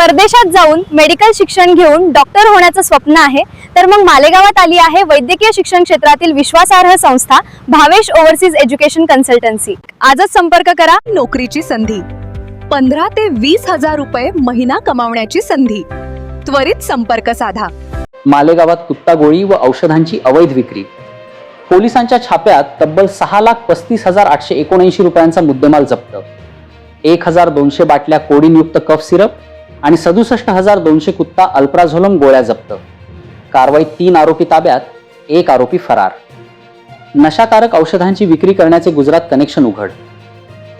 परदेशात जाऊन मेडिकल शिक्षण घेऊन डॉक्टर होण्याचं स्वप्न आहे तर मग मालेगावात आली आहे वैद्यकीय शिक्षण क्षेत्रातील विश्वासार्ह संस्था भावेश ओव्हरसीज एज्युकेशन कन्सल्टन्सी। आजच संपर्क करा। नोकरीची संधी, 15 ते 20 हजार रुपये महिना कमावण्याची संधी। त्वरित संपर्क साधा। मालेगावात कुत्ता गोळी व औषधांची अवैध विक्री। पोलिसांच्या छाप्यात तब्बल 6,35,879 रुपयांचा मुद्देमाल जप्त। 1,200 बाटल्या कोडीनयुक्त कफ सिरप आणि 67,200 कुत्ता अल्प्राझोलम गोळ्या जप्त। कारवाईत 3 आरोपी ताब्यात, 1 आरोपी फरार। नशाकारक औषधांची विक्री करण्याचे गुजरात कनेक्शन उघड।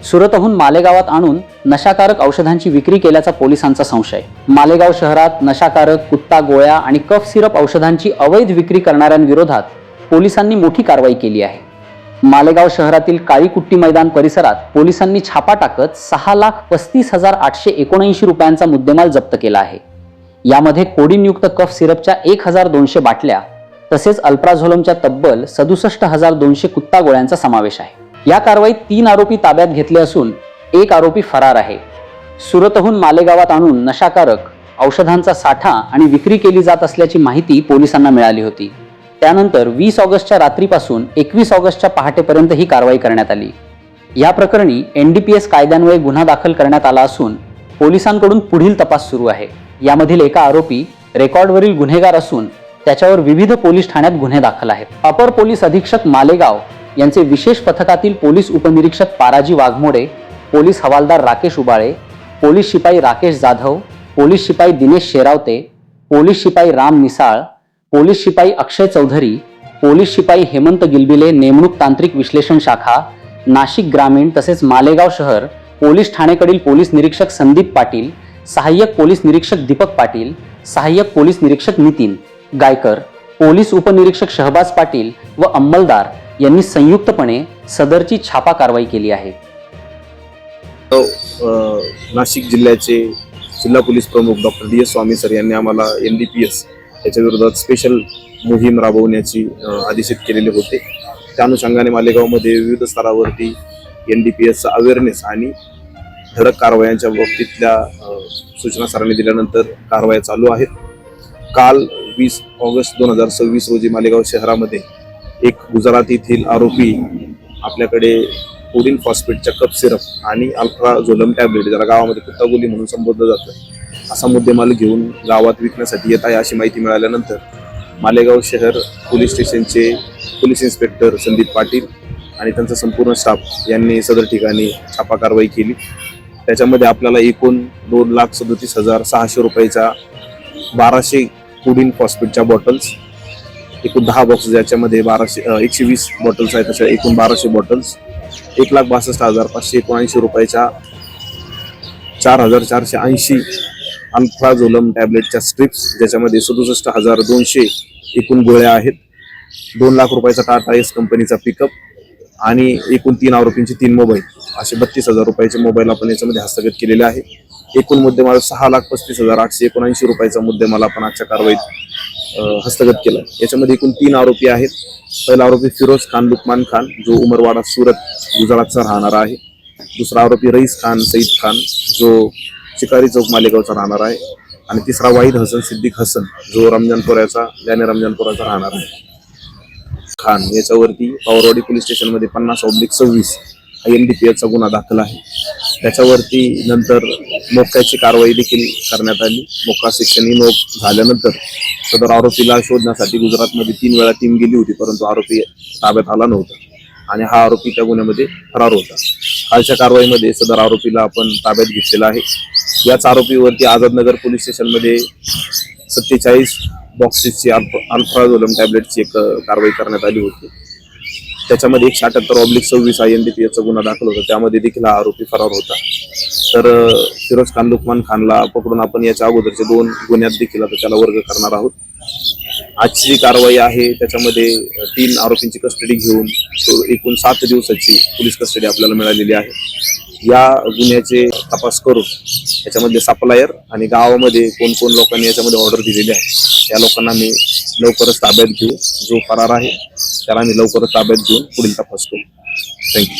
सुरतहून मालेगावात आणून नशाकारक औषधांची विक्री केल्याचा पोलिसांचा संशय। मालेगाव शहरात नशाकारक कुत्ता गोळ्या आणि कफ सिरप औषधांची अवैध विक्री करणाऱ्यांविरोधात पोलिसांनी मोठी कारवाई केली आहे। मालेगाव शहरातील काळीकुट्टी मैदान परिसरात पोलिसांनी छापा टाकत 6,35,879 रुपयांचा मुद्देमाल जप्त केला आहे। यामध्ये कोडीनयुक्त कफ सिरपच्या 1,200 बाटल्या तसेच अल्प्राझोलमच्या तब्बल 67,200 कुत्ता गोळ्यांचा समावेश आहे। या कारवाईत 3 आरोपी ताब्यात घेतले असून 1 आरोपी फरार आहे। सुरतहून मालेगावात आणून नशाकारक औषधांचा साठा आणि विक्री केली जात असल्याची माहिती पोलिसांना मिळाली होती। त्यानंतर 20 ऑगस्टच्या रात्रीपासून 21 ऑगस्टच्या पहाटेपर्यंत ही कारवाई करण्यात आली। या प्रकरणी NDPS कायद्यान्वये गुन्हा दाखल करण्यात आला असून पोलिसांकडून पुढील तपास सुरू आहे। यामधील एका आरोपी रेकॉर्डवरील गुन्हेगार असून त्याच्यावर विविध पोलीस ठाण्यात गुन्हे दाखल आहेत। अपर पोलीस अधीक्षक मालेगाव यांचे विशेष पथकातील पोलीस उपनिरीक्षक पाराजी वाघमोडे, पोलीस हवालदार राकेश उबाळे, पोलीस शिपाई राकेश जाधव, पोलीस शिपाई दिनेश शेरावते, पोलीस शिपाई राम निसाळ, पोलीस शिपाई अक्षय चौधरी, पोलीस शिपाई हेमंत गिलबिले नेमणूक तांत्रिक विश्लेषण शाखा नाशिक ग्रामीण तसेच मालेगाव शहर पोलीस ठाणेकडील पोलीस निरीक्षक संदीप पाटील, सहाय्यक पोलीस निरीक्षक दीपक पाटील, सहाय्यक पोलीस निरीक्षक नितीन गायकर, पोलीस उपनिरीक्षक शहबाज पाटील व अंमलदार यांनी संयुक्तपणे सदरची छापा कारवाई केली आहे। नाशिक जिल्ह्याचे जिल्हा पोलीस प्रमुख डॉक्टर DS स्वामी सर यांनी आम्हाला NDPS याच्या विरोधात स्पेशल मोहीम राबवण्याची आदेशित केलेले होते। त्या अनुषंगाने मालेगावमध्ये विविध स्तरावरती NDPS अवेअरनेस आणि धडक कारवायांच्या बाबतीतल्या सूचना सरांनी दिल्यानंतर कारवाया चालू आहेत। काल 20 ऑगस्ट 2026 रोजी मालेगाव शहरामध्ये एक गुजरातीतील आरोपी आपल्याकडे कोडीन फॉस्फेटच्या कप सिरप आणि अल्प्राझोलम टॅबलेट, ज्याला गावामध्ये कुत्तागोळी म्हणून संबोधलं जातं, असा मुद्देमाल घेऊन गावात विकण्यासाठी येत आहे अशी माहिती मिळाल्यानंतर मालेगाव शहर पोलीस स्टेशनचे पोलीस इन्स्पेक्टर संदीप पाटील आणि त्यांचा संपूर्ण स्टाफ यांनी सदर ठिकाणी छापा कारवाई केली। त्याच्यामध्ये आपल्याला एकूण 2,37,600 रुपयाच्या 1200 कोडीन फॉस्फेटच्या बॉटल्स, एकूण 10 बॉक्स, ज्याच्यामध्ये 120 बॉटल्स आहेत, तशा एकूण 1200 बॉटल्स, 1,62,579 रुपयाच्या 4,480 अल्प्राझोलम टॅबलेटच्या स्ट्रिप्स, ज्याच्यामध्ये 67,200 एकूण गोळ्या आहेत, 2 लाख रुपयाचा टाटा एस कंपनीचा पिकअप आणि एकूण 3 आरोपींचे 3 मोबाईल, असे 32,000 रुपयाचे मोबाईल आपण याच्यामध्ये हस्तगत केलेले आहे। एकूण मुद्देमाल 6,35,879 रुपयाचा मुद्देमाल आपण आजच्या कारवाईत हस्तगत केला। याच्यामध्ये एकूण 3 आरोपी आहेत। पहिला आरोपी फिरोज खान लुकमान खान, जो उमरवाडा सुरत गुजरातचा राहणारा आहे। दुसरा आरोपी रईस खान सईद खान, जो शिकारी चौक मालेगावचा राहणार आहे। आणि तिसरा वाहिद हसन सिद्दीक हसन, जो रमजानपुराचा राहणार आहे। खान याच्यावरती पावरवाडी पोलीस स्टेशनमध्ये 50/26 NDPSचा गुन्हा दाखल आहे। त्याच्यावरती नंतर मोक्याची कारवाई देखील करण्यात आली। मोक्का सेक्शन इन्व्होक झाल्यानंतर सदर आरोपीला शोधण्यासाठी गुजरातमध्ये 3 वेळा टीम गेली होती, परंतु आरोपी ताब्यात आला नव्हता आणि हा आरोपी त्या गुन्ह्यामध्ये फरार होता। कालच्या कारवाईमध्ये सदर आरोपीला आपण ताब्यात घेतलेला आहे। याच आरोपीवरती आझादनगर पोलीस स्टेशनमध्ये 47 बॉक्सेसची अल्प्राझोलम टॅबलेटची एक कारवाई करण्यात आली होती। त्याच्यामध्ये 178/26 NDPSचा गुन्हा दाखल होता, त्यामध्ये देखील हा आरोपी फरार होता। तर फिरोज खान लुकमान खानला पकडून आपण याच्या अगोदरच्या 2 गुन्ह्यात देखील आता त्याला वर्ग करणार आहोत। आजची जी कारवाई आहे त्याच्यामध्ये 3 आरोपींची कस्टडी घेऊन एकूण 7 दिवसाची पोलीस कस्टडी आपल्याला मिळालेली आहे। या गुन्ह्याचे तपास करून याच्यामध्ये सप्लायर आणि गावामध्ये कोण कोण लोकांनी याच्यामध्ये ऑर्डर दिलेली आहे त्या लोकांना मी लवकरच ताब्यात घेऊ। जो फरार आहे त्याला मी लवकरच ताब्यात घेऊन पुढील तपास करू। थँक्यू।